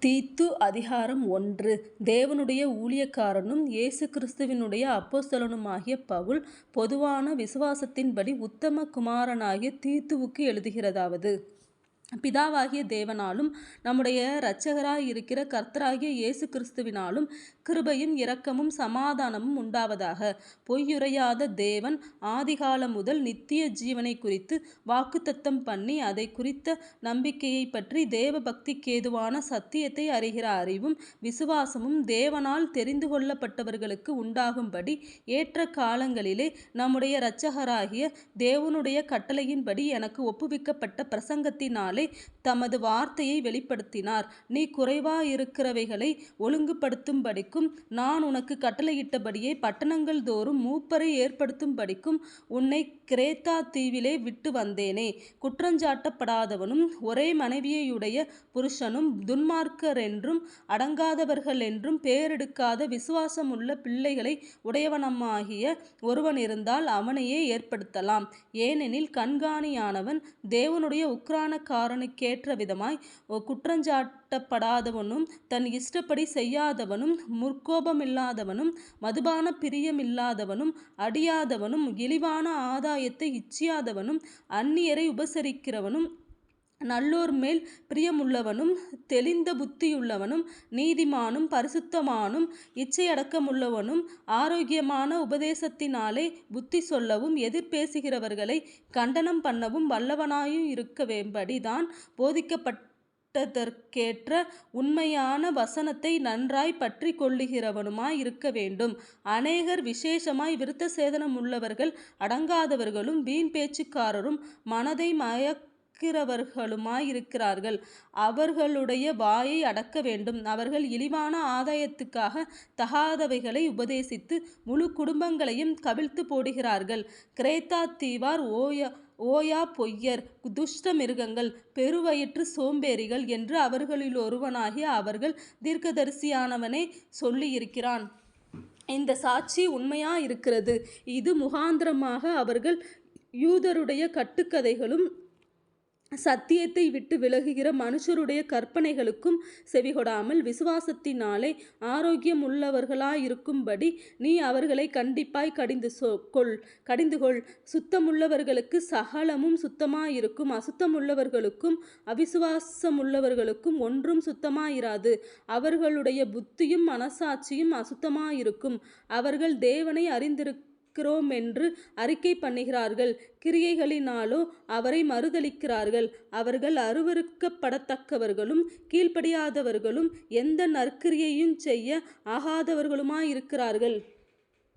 தீத்து அதிகாரம் 1. தேவனுடைய ஊழியக்காரனும் இயேசு கிறிஸ்துவினுடைய அப்போஸ்தலனுமாகிய பவுல், பொதுவான விசுவாசத்தின்படி உத்தம குமாரனாகிய தீத்துவுக்கு எழுதுகிறதாவது: பிதாவாகிய தேவனாலும் நம்முடைய இரட்சகராயிருக்கிற கர்த்தராகிய இயேசு கிறிஸ்துவினாலும் கிருபையும் இரக்கமும் சமாதானமும் உண்டாவதாக. பொய்யுரையாத தேவன் ஆதிகாலம் முதல் நித்திய ஜீவனை குறித்து வாக்குத்தத்தம் பண்ணி, அதை குறித்த நம்பிக்கையை பற்றி தேவ பக்திக்கேதுவான சத்தியத்தை அறிகிற அறிவும் விசுவாசமும் தேவனால் தெரிந்து கொள்ளப்பட்டவர்களுக்கு உண்டாகும்படி ஏற்ற காலங்களிலே நம்முடைய இரட்சகராகிய தேவனுடைய கட்டளையின்படி எனக்கு ஒப்புவிக்கப்பட்ட பிரசங்கத்தினாலே தமது வார்த்தையை வெளிப்படுத்தினார். நீ குறைவாயிருக்கிறவைகளை ஒழுங்குபடுத்தும்படிக்கும், நான் உனக்கு கட்டளையிட்டபடியே பட்டணங்கள் தோறும் மூப்பரை ஏற்படுத்தும்படிக்கும் உன்னை கிரேத்தா தீவிலே விட்டு வந்தேனே. குற்றஞ்சாட்டப்படாதவனும் ஒரே மனைவியையுடைய புருஷனும் துன்மார்க்கரென்றும் அடங்காதவர்களென்றும் பேரெடுக்காத விசுவாசமுள்ள பிள்ளைகளை உடையவனுமாகிய ஒருவன் இருந்தால் அவனையே ஏற்படுத்தலாம். ஏனெனில் கண்காணியானவன் தேவனுடைய உக்கிரானக்காரனுக்கேற்ற விதமாய் குற்றஞ்சாட்டப்படாதவனும், தன் இஷ்டப்படி செய்யாதவனும், முற்கோபமில்லாதவனும், மதுபான பிரியமில்லாதவனும், அடியாதவனும், இழிவான ஆதாயத்தை இச்சியாதவனும், அந்நியரை உபசரிக்கிறவனும், நல்லோர் மேல் பிரியமுள்ளவனும், தெளிந்த புத்தியுள்ளவனும், நீதிமானும், பரிசுத்தமானும், இச்சையடக்கமுள்ளவனும், ஆரோக்கியமான உபதேசத்தினாலே புத்தி சொல்லவும் எதிர்பேசுகிறவர்களை கண்டனம் பண்ணவும் வல்லவனாயும் இருக்கவேம்படி தான் போதிக்கப்பட்டதற்கேற்ற உண்மையான வசனத்தை நன்றாய் பற்றி கொள்ளுகிறவனுமாய் இருக்க வேண்டும். அநேகர் விசேஷமாய் விருத்த சேதனமுள்ளவர்கள், அடங்காதவர்களும், வீண் பேச்சுக்காரரும், மனதை மயக்கிறவர்களுமாயிருக்கிறார்கள். அவர்களுடைய வாயை அடக்க வேண்டும். அவர்கள் இழிவான ஆதாயத்துக்காக தகாதவைகளை உபதேசித்து முழு குடும்பங்களையும் கவிழ்த்து போடுகிறார்கள். கிரேத்தா தீவார் ஓயா பொய்யர், துஷ்ட மிருகங்கள், பெருவயிற்று சோம்பேறிகள் என்று அவர்களிலொருவனாகிய அவர்கள் தீர்க்கதரிசியானவனே சொல்லியிருக்கிறான். இந்த சாட்சி உண்மையாயிருக்கிறது. இது முகாந்திரமாக அவர்கள் யூதருடைய கட்டுக்கதைகளும் சத்தியத்தை விட்டு விலகுகிற மனுஷருடைய கற்பனைகளுக்கும் செவிகொடாமல் விசுவாசத்தினாலே ஆரோக்கியமுள்ளவர்களாயிருக்கும்படி நீ அவர்களை கண்டிப்பாய் கடிந்துகொள். சுத்தமுள்ளவர்களுக்கு சகலமும் சுத்தமாயிருக்கும், அசுத்தமுள்ளவர்களுக்கும் அவிசுவாசமுள்ளவர்களுக்கும் ஒன்றும் சுத்தமாயிராது. அவர்களுடைய புத்தியும் மனசாட்சியும் அசுத்தமாயிருக்கும். அவர்கள் தேவனை அறிந்திருக்கிறோமென்று அறிக்கை பண்ணுகிறார்கள், கிரியைகளினாலோ அவரை மறுதலிக்கிறார்கள். அவர்கள் அருவருக்கப்படத்தக்கவர்களும் கீழ்ப்படியாதவர்களும் எந்த நற்கிரியையும் செய்ய ஆகாதவர்களுமாயிருக்கிறார்கள்.